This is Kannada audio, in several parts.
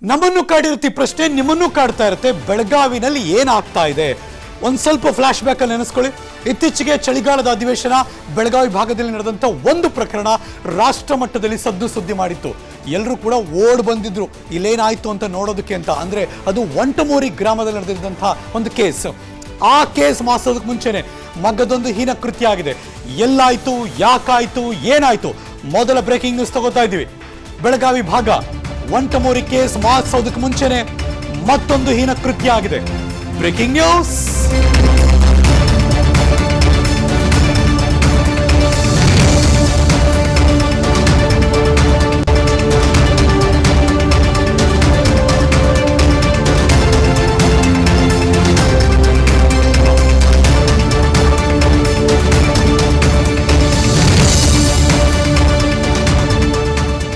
ನಮ್ಮನ್ನು ಕಾಡಿರುತ್ತೆ ಪ್ರಶ್ನೆ, ನಿಮ್ಮನ್ನು ಕಾಡ್ತಾ ಇರುತ್ತೆ. ಬೆಳಗಾವಿನಲ್ಲಿ ಏನಾಗ್ತಾ ಇದೆ ಒಂದು ಸ್ವಲ್ಪ ಫ್ಲಾಶ್ ಬ್ಯಾಕ್ ಅಲ್ಲಿ ನೆನೆಸ್ಕೊಳ್ಳಿ. ಇತ್ತೀಚೆಗೆ ಚಳಿಗಾಲದ ಅಧಿವೇಶನ ಬೆಳಗಾವಿ ಭಾಗದಲ್ಲಿ ನಡೆದಂತ ಒಂದು ಪ್ರಕರಣ ರಾಷ್ಟ್ರ ಮಟ್ಟದಲ್ಲಿ ಸದ್ದು ಸುದ್ದಿ ಮಾಡಿತ್ತು. ಎಲ್ಲರೂ ಕೂಡ ಓಡ್ ಬಂದಿದ್ರು ಇಲ್ಲೇನಾಯ್ತು ಅಂತ ನೋಡೋದಕ್ಕೆ ಅಂತ. ಅಂದ್ರೆ ಅದು ವಂಟಮೂರಿ ಗ್ರಾಮದಲ್ಲಿ ನಡೆದಿದ್ದಂತಹ ಒಂದು ಕೇಸ್. ಆ ಕೇಸ್ ಮಾಸೋದಕ್ಕೆ ಮುಂಚೆನೆ ಮಗದೊಂದು ಹೀನ ಕೃತ್ಯ ಆಗಿದೆ. ಎಲ್ಲಾಯ್ತು, ಯಾಕಾಯ್ತು, ಏನಾಯ್ತು, ಮೊದಲ ಬ್ರೇಕಿಂಗ್ ನ್ಯೂಸ್ ತಗೋತಾ ಇದ್ದೀವಿ. ಬೆಳಗಾವಿ ಭಾಗ ವಂಟಮೂರಿ ಕೇಸ್ ಮಾಸೋದಕ್ಕೆ ಮುಂಚೆನೆ ಮತ್ತೊಂದು ಹೀನ ಕೃತ್ಯ ಆಗಿದೆ. Breaking news.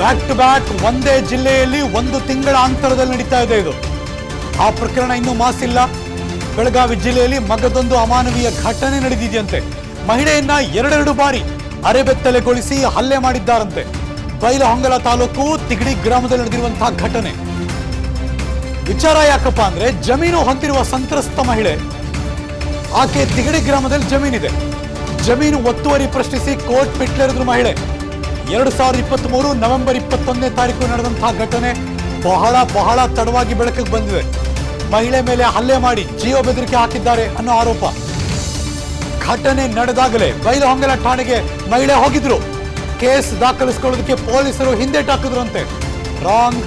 Back to back ಒಂದೇ ಜಿಲ್ಲೆಯಲ್ಲಿ ಒಂದು ತಿಂಗಳ ಅಂತರದಲ್ಲಿ ನಡೀತಾ ಇದೆ ಇದು. ಆ ಪ್ರಕರಣ ಇನ್ನೂ ಮಾಸಿಲ್ಲ. ಬೆಳಗಾವಿ ಜಿಲ್ಲೆಯಲ್ಲಿ ಮಗದೊಂದು ಅಮಾನವೀಯ ಘಟನೆ ನಡೆದಿದೆಯಂತೆ. ಮಹಿಳೆಯನ್ನ ಎರಡೆರಡು ಬಾರಿ ಅರೆಬೆತ್ತಲೆಗೊಳಿಸಿ ಹಲ್ಲೆ ಮಾಡಿದ್ದಾರಂತೆ. ಬೈಲಹೊಂಗಲ ತಾಲೂಕು ತಿಗಡಿ ಗ್ರಾಮದಲ್ಲಿ ನಡೆದಿರುವಂತಹ ಘಟನೆ. ವಿಚಾರ ಯಾಕಪ್ಪ ಅಂದ್ರೆ, ಜಮೀನು ಹೊಂದಿರುವ ಸಂತ್ರಸ್ತ ಮಹಿಳೆ, ಆಕೆ ತಿಗಡಿ ಗ್ರಾಮದಲ್ಲಿ ಜಮೀನಿದೆ. ಜಮೀನು ಒತ್ತುವರಿ ಪ್ರಶ್ನಿಸಿ ಕೋರ್ಟ್ ಮೆಟ್ಲೇರಿದ್ರು ಮಹಿಳೆ. 2023 ನವೆಂಬರ್ 21ನೇ ತಾರೀಕು ನಡೆದಂತಹ ಘಟನೆ ಬಹಳ ತಡವಾಗಿ ಬೆಳಕಿಗೆ ಬಂದಿದೆ. ಮಹಿಳೆ ಮೇಲೆ ಹಲ್ಲೆ ಮಾಡಿ ಜೀವ ಬೆದರಿಕೆ ಹಾಕಿದ್ದಾರೆ ಅನ್ನೋ ಆರೋಪ. ಘಟನೆ ನಡೆದಾಗಲೇ ಬೈಲಹೊಂಗಲ ಠಾಣೆಗೆ ಮಹಿಳೆ ಹೋಗಿದ್ರು. ಕೇಸ್ ದಾಖಲಿಸಿಕೊಳ್ಳೋದಕ್ಕೆ ಪೊಲೀಸರು ಹಿಂದೇಟಾಕಿದ್ರಂತೆ. ರಾಂಗ್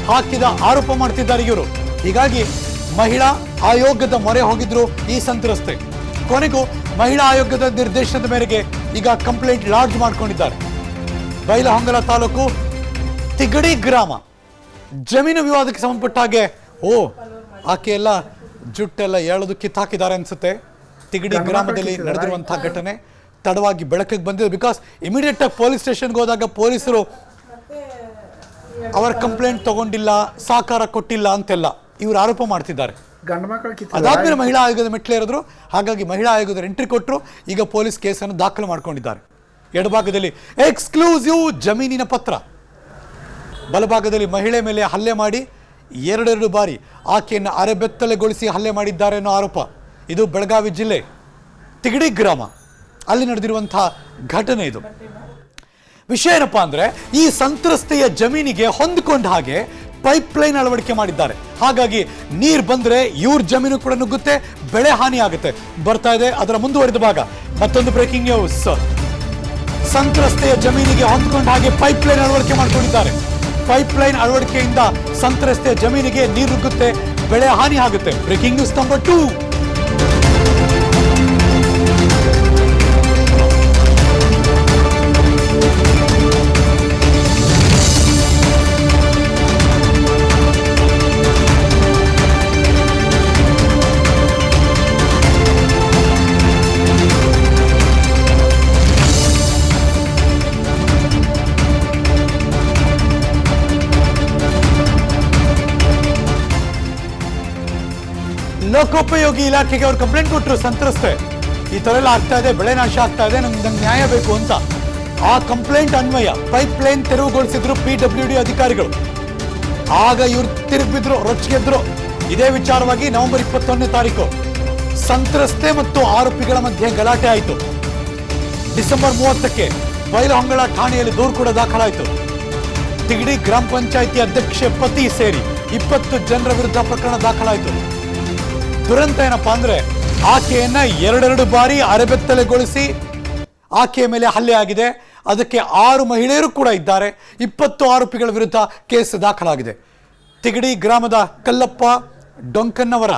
ಹಾಕಿದ ಆರೋಪ ಮಾಡ್ತಿದ್ದಾರೆ ಇವರು. ಹೀಗಾಗಿ ಮಹಿಳಾ ಆಯೋಗದ ಮೊರೆ ಹೋಗಿದ್ರು ಈ ಸಂತ್ರಸ್ತೆ. ಕೊನೆಗೂ ಮಹಿಳಾ ಆಯೋಗದ ನಿರ್ದೇಶನದ ಮೇರೆಗೆ ಈಗ ಕಂಪ್ಲೇಂಟ್ ಲಾಡ್ಜ್ ಮಾಡ್ಕೊಂಡಿದ್ದಾರೆ. ಬೈಲಹೊಂಗಲ ತಾಲೂಕು ತಿಗಡಿ ಗ್ರಾಮ ಜಮೀನು ವಿವಾದಕ್ಕೆ ಸಂಬಂಧಪಟ್ಟ ಹಾಗೆ ಆಕೆ ಎಲ್ಲ ಜುಟ್ಟೆಲ್ಲ ಎಳೆದು ಕಿತ್ತಾಕಿದ್ದಾರೆ ಅನ್ಸುತ್ತೆ. ತಿಗಡಿ ಗ್ರಾಮದಲ್ಲಿ ನಡೆದಿರುವಂತಹ ಘಟನೆ ತಡವಾಗಿ ಬೆಳಕಿಗೆ ಬಂದಿದೆ. ಬಿಕಾಸ್ ಇಮಿಡಿಯೇಟ್ ಆಗಿ ಪೊಲೀಸ್ ಸ್ಟೇಷನ್ಗೆ ಹೋದಾಗ ಪೊಲೀಸರು ಅವರ ಕಂಪ್ಲೇಂಟ್ ತಗೊಂಡಿಲ್ಲ, ಸಹಕಾರ ಕೊಟ್ಟಿಲ್ಲ ಅಂತೆಲ್ಲ ಇವರು ಆರೋಪ ಮಾಡ್ತಿದ್ದಾರೆ. ಅದಾದ್ಮೇಲೆ ಮಹಿಳಾ ಆಯೋಗದ ಮೆಟ್ಲೇರಿದ್ರು. ಹಾಗಾಗಿ ಮಹಿಳಾ ಆಯೋಗದ ಎಂಟ್ರಿ ಕೊಟ್ಟರು. ಈಗ ಪೊಲೀಸ್ ಕೇಸನ್ನು ದಾಖಲು ಮಾಡ್ಕೊಂಡಿದ್ದಾರೆ. ಎಡಭಾಗದಲ್ಲಿ ಎಕ್ಸ್ಕ್ಲೂಸಿವ್ ಜಮೀನಿನ ಪತ್ರ, ಬಲಭಾಗದಲ್ಲಿ ಮಹಿಳೆ ಮೇಲೆ ಹಲ್ಲೆ ಮಾಡಿ ಎರಡೆರಡು ಬಾರಿ ಆಕೆಯನ್ನು ಅರೆಬೆತ್ತಲೆಗೊಳಿಸಿ ಹಲ್ಲೆ ಮಾಡಿದ್ದಾರೆ ಅನ್ನೋ ಆರೋಪ. ಇದು ಬೆಳಗಾವಿ ಜಿಲ್ಲೆ ತಿಗಡಿ ಗ್ರಾಮ ಅಲ್ಲಿ ನಡೆದಿರುವಂತಹ ಘಟನೆ. ಇದು ವಿಷಯ ಏನಪ್ಪಾ ಅಂದ್ರೆ, ಈ ಸಂತ್ರಸ್ತೆಯ ಜಮೀನಿಗೆ ಹೊಂದಿಕೊಂಡ ಹಾಗೆ ಪೈಪ್ ಲೈನ್ ಅಳವಡಿಕೆ ಮಾಡಿದ್ದಾರೆ. ಹಾಗಾಗಿ ನೀರು ಬಂದ್ರೆ ಇವ್ರ ಜಮೀನು ಕೂಡ ನುಗ್ಗುತ್ತೆ, ಬೆಳೆ ಹಾನಿ ಆಗುತ್ತೆ. ಬರ್ತಾ ಇದೆ ಅದರ ಮುಂದುವರೆದ ಭಾಗ. ಮತ್ತೊಂದು ಬ್ರೇಕಿಂಗ್ ನ್ಯೂಸ್. ಸಂತ್ರಸ್ತೆಯ ಜಮೀನಿಗೆ ಹೊಂದಿಕೊಂಡ ಹಾಗೆ ಪೈಪ್ ಲೈನ್ ಅಳವಡಿಕೆ ಮಾಡಿಕೊಂಡಿದ್ದಾರೆ. ಪೈಪ್ ಲೈನ್ ಅಳವಡಿಕೆಯಿಂದ ಸಂತ್ರಸ್ತೆಯ ಜಮೀನಿಗೆ ನೀರು ನುಗ್ಗುತ್ತೆ, ಬೆಳೆ ಹಾನಿ ಆಗುತ್ತೆ. Breaking news number 2. ಲೋಕೋಪಯೋಗಿ ಇಲಾಖೆಗೆ ಅವರು ಕಂಪ್ಲೇಂಟ್ ಕೊಟ್ಟರು. ಸಂತ್ರಸ್ತೆ ಈ ತರ ಎಲ್ಲ ಆಗ್ತಾ ಇದೆ, ಬೆಳೆ ನಾಶ ಆಗ್ತಾ ಇದೆ, ನಂಗೆ ನ್ಯಾಯ ಬೇಕು ಅಂತ. ಆ ಕಂಪ್ಲೇಂಟ್ ಅನ್ವಯ ಪೈಪ್ ಲೈನ್ ತೆರವುಗೊಳಿಸಿದ್ರು PWD ಅಧಿಕಾರಿಗಳು. ಆಗ ಇವ್ರು ತಿರುಗಿದ್ರು, ರೊಚ್ಚಿಗೆದ್ರು. ಇದೇ ವಿಚಾರವಾಗಿ ನವೆಂಬರ್ 21ನೇ ತಾರೀಕು ಸಂತ್ರಸ್ತೆ ಮತ್ತು ಆರೋಪಿಗಳ ಮಧ್ಯೆ ಗಲಾಟೆ ಆಯಿತು. ಡಿಸೆಂಬರ್ 30ಕ್ಕೆ ಬೈಲಹೊಂಗಲ ಠಾಣೆಯಲ್ಲಿ ದೂರು ಕೂಡ ದಾಖಲಾಯಿತು. ತಿಗಡಿ ಗ್ರಾಮ ಪಂಚಾಯಿತಿ ಅಧ್ಯಕ್ಷೆ ಪತಿ ಸೇರಿ 20 ಜನರ ವಿರುದ್ಧ ಪ್ರಕರಣ ದಾಖಲಾಯಿತು. ದುರಂತ ಏನಪ್ಪಾ ಅಂದ್ರೆ, ಆಕೆಯನ್ನ ಎರಡೆರಡು ಬಾರಿ ಅರೆಬೆತ್ತಲೆಗೊಳಿಸಿ ಆಕೆಯ ಮೇಲೆ ಹಲ್ಲೆ ಆಗಿದೆ. ಅದಕ್ಕೆ 6 ಮಹಿಳೆಯರು ಕೂಡ ಇದ್ದಾರೆ. 20 ಆರೋಪಿಗಳ ವಿರುದ್ಧ ಕೇಸ್ ದಾಖಲಾಗಿದೆ. ತಿಗಡಿ ಗ್ರಾಮದ ಕಲ್ಲಪ್ಪ ಡೊಂಕನ್ನವರ,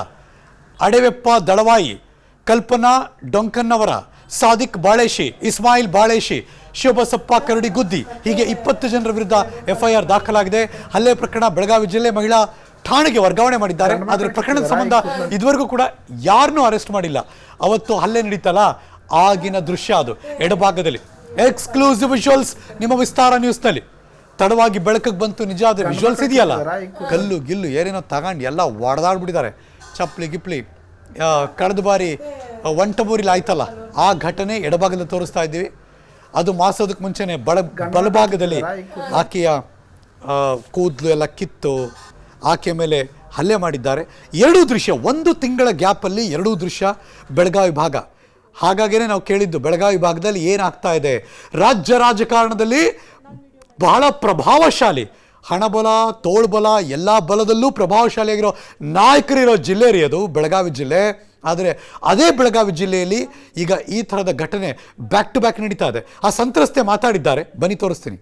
ಅಡೆವೆಪ್ಪ ದಳವಾಯಿ, ಕಲ್ಪನಾ ಡೊಂಕನ್ನವರ, ಸಾದಿಕ್ ಬಾಳೇಶಿ, ಇಸ್ಮಾಯಿಲ್ ಬಾಳೇಶಿ, ಶಿವಬಸಪ್ಪ ಕರಡಿಗುದ್ದಿ, ಹೀಗೆ 20 ಜನರ ವಿರುದ್ಧ FIR ದಾಖಲಾಗಿದೆ. ಹಲ್ಲೆ ಪ್ರಕರಣ ಬೆಳಗಾವಿ ಜಿಲ್ಲೆ ಮಹಿಳಾ ಠಾಣೆಗೆ ವರ್ಗಾವಣೆ ಮಾಡಿದ್ದಾರೆ. ಅದರ ಪ್ರಕರಣದ ಸಂಬಂಧ ಇದುವರೆಗೂ ಕೂಡ ಯಾರನ್ನೂ ಅರೆಸ್ಟ್ ಮಾಡಿಲ್ಲ. ಅವತ್ತು ಹಲ್ಲೆ ನಡೀತಲ್ಲ, ಆಗಿನ ದೃಶ್ಯ ಅದು. ಎಡಭಾಗದಲ್ಲಿ ಎಕ್ಸ್ಕ್ಲೂಸಿವ್ ವಿಜುವಲ್ಸ್ ನಿಮ್ಮ ವಿಸ್ತಾರ ನ್ಯೂಸ್ ನಲ್ಲಿ ತಡವಾಗಿ ಬೆಳಕಿಗೆ ಬಂತು. ನಿಜ ಅದು ವಿಜುವಲ್ಸ್ ಇದೆಯಲ್ಲ, ಕಲ್ಲು ಗಿಲ್ಲು ಏನೇನೋ ತಗೊಂಡು ಎಲ್ಲ ಒಡೆದಾಡ್ಬಿಟ್ಟಿದ್ದಾರೆ. ಚಪ್ಪಲಿ ಗಿಪ್ಲಿ ಕಳೆದ ಬಾರಿ ವಂಟಮೂರಿಲಿ ಆಯ್ತಲ್ಲ, ಆ ಘಟನೆ ಎಡಭಾಗದಲ್ಲಿ ತೋರಿಸ್ತಾ ಇದ್ದೀವಿ. ಅದು ಮಾಸೋದಕ್ಕೆ ಮುಂಚೆನೆ ಬಲಭಾಗದಲ್ಲಿ ಆಕೆಯ ಕೂದಲು ಎಲ್ಲ ಕಿತ್ತು ಆಕೆ ಮೇಲೆ ಹಲ್ಲೆ ಮಾಡಿದ್ದಾರೆ. ಎರಡೂ ದೃಶ್ಯ, ಒಂದು ತಿಂಗಳ ಗ್ಯಾಪಲ್ಲಿ ಎರಡೂ ದೃಶ್ಯ ಬೆಳಗಾವಿ ಭಾಗ. ಹಾಗಾಗಿಯೇ ನಾವು ಕೇಳಿದ್ದು ಬೆಳಗಾವಿ ಭಾಗದಲ್ಲಿ ಏನಾಗ್ತಾ ಇದೆ. ರಾಜ್ಯ ರಾಜಕಾರಣದಲ್ಲಿ ಬಹಳ ಪ್ರಭಾವಶಾಲಿ ಹಣಬಲ, ತೋಳ್ಬಲ, ಎಲ್ಲ ಬಲದಲ್ಲೂ ಪ್ರಭಾವಶಾಲಿಯಾಗಿರೋ ನಾಯಕರಿರೋ ಜಿಲ್ಲೆ ರೀ ಅದು ಬೆಳಗಾವಿ ಜಿಲ್ಲೆ. ಆದರೆ ಅದೇ ಬೆಳಗಾವಿ ಜಿಲ್ಲೆಯಲ್ಲಿ ಈಗ ಈ ಥರದ ಘಟನೆ ಬ್ಯಾಕ್ ಟು ಬ್ಯಾಕ್ ನಡೀತಾ ಇದೆ. ಆ ಸಂತ್ರಸ್ತೆ ಮಾತಾಡಿದ್ದಾರೆ, ಬನ್ನಿ ತೋರಿಸ್ತೀನಿ.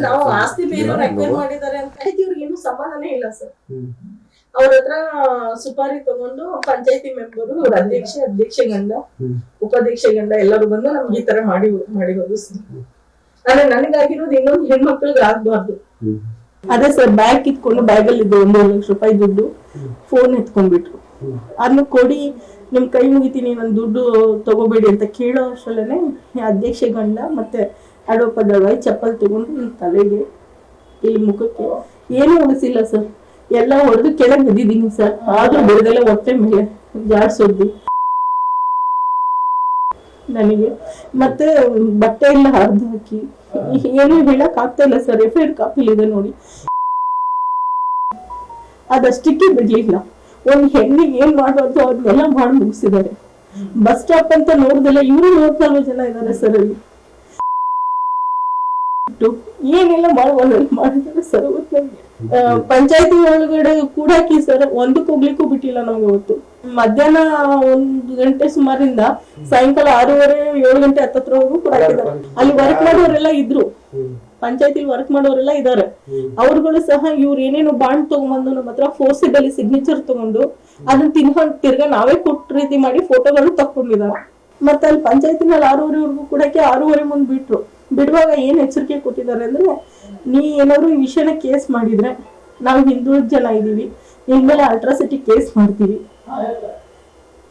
ನಾವು ಆಸ್ತಿ ಬೇರೆಯವ್ರು ಅಕ್ವೈರ್ ಮಾಡಿದ್ದಾರೆ ಅಂತ ಇವ್ರಿಗೆ ಏನು ಸಂಬಂಧನೇ ಇಲ್ಲ ಸರ್. ಅವ್ರ ಹತ್ರ ಸುಪಾರಿ ತಗೊಂಡು ಪಂಚಾಯತಿ ಮೆಂಬರು, ಅಧ್ಯಕ್ಷ ಗಂಡ, ಉಪಾಧ್ಯಕ್ಷ ಗಂಡ ಎಲ್ಲರೂ ಬಂದು ನಮ್ಗೆ ಈ ತರ ಮಾಡಿರೋದು ಸರ್. ಆದ್ರೆ ನನಗಾಗಿರೋದು ಇನ್ನೊಂದು ಹೆಣ್ಮಕ್ಳಿಗೆ ಆಗ್ಬಾರ್ದು. ಅದೇ ಸರ್, ಬ್ಯಾಗ್ ಕಿತ್ಕೊಂಡು ಬ್ಯಾಗಲ್ಲಿ ಇದ್ದು 1 ಲಕ್ಷ ರೂಪಾಯಿ ದುಡ್ಡು, ಫೋನ್ ಎತ್ಕೊಂಡ್ಬಿಟ್ರು. ಅದನ್ನ ಕೊಡಿ, ನಿಮ್ ಕೈ ಮುಗಿತೀನಿ, ನನ್ ದುಡ್ಡು ತಗೋಬೇಡಿ ಅಂತ ಕೇಳೋ ಅಷ್ಟರಲ್ಲೇನೆ ಅಧ್ಯಕ್ಷ ಗಂಡ ಮತ್ತೆ ಅಡೋಪದವಾಯಿ ಚಪ್ಪಲ್ ತಗೊಂಡು ನನ್ನ ತಲೆಗೆ, ಇಲ್ಲಿ ಮುಖಕ್ಕೆ ಏನೂ ಉಳಿಸಿಲ್ಲ ಸರ್. ಎಲ್ಲ ಹೊಡೆದು ಕೆಳಗೆ ಬಿದ್ದಿದ್ದೀನಿ ಸರ್. ಆದ್ರೂ ಬಿಡದೆಲ್ಲ ಹೊಟ್ಟೆ ಮೇಲೆ ಜಾಡ್ಸೋದು ನನಗೆ. ಮತ್ತೆ ಬಟ್ಟೆ ಎಲ್ಲ ಹರಿದು ಹಾಕಿ ಏನೂ ಹೇಳಕ್ ಆಗ್ತಾ ಇಲ್ಲ ಸರ್. FIR ಕಾಪಿಲ್ ಇದೆ ನೋಡಿ. ಅದಷ್ಟಕ್ಕೆ ಬಿಡ್ಲಿಲ್ಲ. ಒಂದ್ ಹೆಣ್ಣಿಗೆ ಏನ್ ಮಾಡೋದು ಅವ್ರನ್ನೆಲ್ಲ ಮಾಡಿ ಮುಗಿಸಿದ್ದಾರೆ. ಬಸ್ ಸ್ಟಾಪ್ ಅಂತ ನೋಡಿದೆಲ್ಲ ಇವರು 140 ಜನ ಇದ್ದಾರೆ ಸರ್ ಅಲ್ಲಿ. ಏನೆಲ್ಲ ಮಾಡಿದ್ದಾರೆ ಸರ್. ಪಂಚಾಯತಿ ಒಳಗಡೆ ಕೂಡಾಕಿ ಸರ್, ಒಂದಕ್ಕೆ ಹೋಗ್ಲಿಕ್ಕೂ ಬಿಟ್ಟಿಲ್ಲ ನಮ್ಗೆ. ಇವತ್ತು ಮಧ್ಯಾಹ್ನ 1 ಗಂಟೆ ಸುಮಾರಿಂದ ಸಾಯಂಕಾಲ 6:30 7 ಗಂಟೆ ಹತ್ತತ್ರವರೆಗೂ ಕೂಡ ಹಾಕಿದ್ದಾರೆ. ಅಲ್ಲಿ ವರ್ಕ್ ಮಾಡೋರೆಲ್ಲ ಇದ್ರು, ಪಂಚಾಯತಿಲಿ ವರ್ಕ್ ಮಾಡೋರೆಲ್ಲ ಇದಾರೆ. ಅವ್ರುಗಳು ಸಹ ಇವ್ರು ಏನೇನು ಬಾಂಡ್ ತಗೊಂಡ್ಬಂದು ನಮ್ಮ ಹತ್ರ ಫೋರ್ಸಿಬಲಿ ಸಿಗ್ನೇಚರ್ ತಗೊಂಡು ಅದನ್ನ ತಿರ್ಗಾ ನಾವೇ ಕೊಟ್ಟ ರೀತಿ ಮಾಡಿ ಫೋಟೋಗಳು ತಕೊಂಡಿದ್ದಾರೆ. ಮತ್ತೆ ಅಲ್ಲಿ ಪಂಚಾಯತಿನಲ್ಲಿ 6:30ವರೆಗೂ ಕೂಡಕ್ಕೆ 6:30 ಮುಂದೆ ಬಿಟ್ರು. ಬಿಡುವಾಗ ಏನ್ ಎಚ್ಚರಿಕೆ ಕೊಟ್ಟಿದ್ದಾರೆ ಅಂದ್ರೆ, ನೀ ಏನಾದ್ರು ಈ ವಿಷಯನ ಕೇಸ್ ಮಾಡಿದ್ರೆ ನಾವು ಹಿಂದುಳಿದ ಜನ ಇದೀವಿ, ಇನ್ಮೇಲೆ ಅಲ್ಟ್ರಾಸಿಟಿ ಕೇಸ್ ಮಾಡ್ತೀವಿ,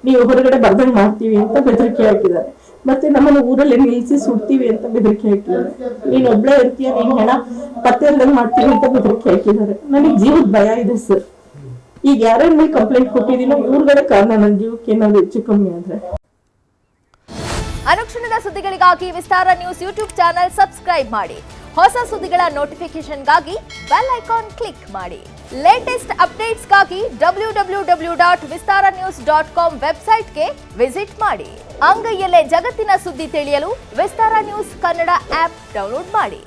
ನೀವು ಹೊರಗಡೆ ಬರ್ದಂಗ್ ಮಾಡ್ತೀವಿ ಅಂತ ಬೆದರಿಕೆ ಹಾಕಿದ್ದಾರೆ. ಮತ್ತೆ ನಮ್ಮನ್ನು ಊರಲ್ಲಿ ನಿಲ್ಸಿ ಸುಡ್ತೀವಿ ಅಂತ ಬೆದರಿಕೆ ಹಾಕಿದ್ದಾರೆ. ನೀನ್ ಒಬ್ಳೆ ಇರ್ತೀಯ, ನೀನ್ ಹೆಣ ಪತ್ತೆ ಇಲ್ದಂಗ್ ಮಾಡ್ತೀವಿ ಅಂತ ಬೆದರಿಕೆ ಹಾಕಿದ್ದಾರೆ. ನನಗೆ ಜೀವದ ಭಯ ಇದೆ ಸರ್. ಈಗ ಯಾರ್ಯಾರ ಮೇಲೆ ಕಂಪ್ಲೇಂಟ್ ಕೊಟ್ಟಿದ್ದೀನೋ ಇವ್ರಗಡೆ ಕಾರಣ ನನ್ನ ಜೀವಕ್ಕೆ ಏನಾದ್ರು ಹೆಚ್ಚು ಕಮ್ಮಿ ಆದ್ರೆ. ಅನುಕ್ಷಣದ ಸುದ್ದಿಗಳಿಗಾಗಿ ವಿಸ್ತಾರ ನ್ಯೂಸ್ ಯೂಟ್ಯೂಬ್ ಚಾನೆಲ್ ಸಬ್ಸ್ಕ್ರೈಬ್ ಮಾಡಿ. ಹೊಸ ಸುದ್ದಿಗಳ ನೋಟಿಫಿಕೇಶನ್ಗಾಗಿ ಬೆಲ್ ಐಕಾನ್ ಕ್ಲಿಕ್ ಮಾಡಿ. ಲೇಟೆಸ್ಟ್ ಅಪ್ಡೇಟ್ಸ್ಗಾಗಿ www.vistaranews.com ವೆಬ್ಸೈಟ್ಗೆ ವಿಸಿಟ್ ಮಾಡಿ. ಅಂಗೈಯಲ್ಲೇ ಜಗತ್ತಿನ ಸುದ್ದಿ ತಿಳಿಯಲು ವಿಸ್ತಾರ ನ್ಯೂಸ್ ಕನ್ನಡ ಆಪ್ ಡೌನ್ಲೋಡ್ ಮಾಡಿ.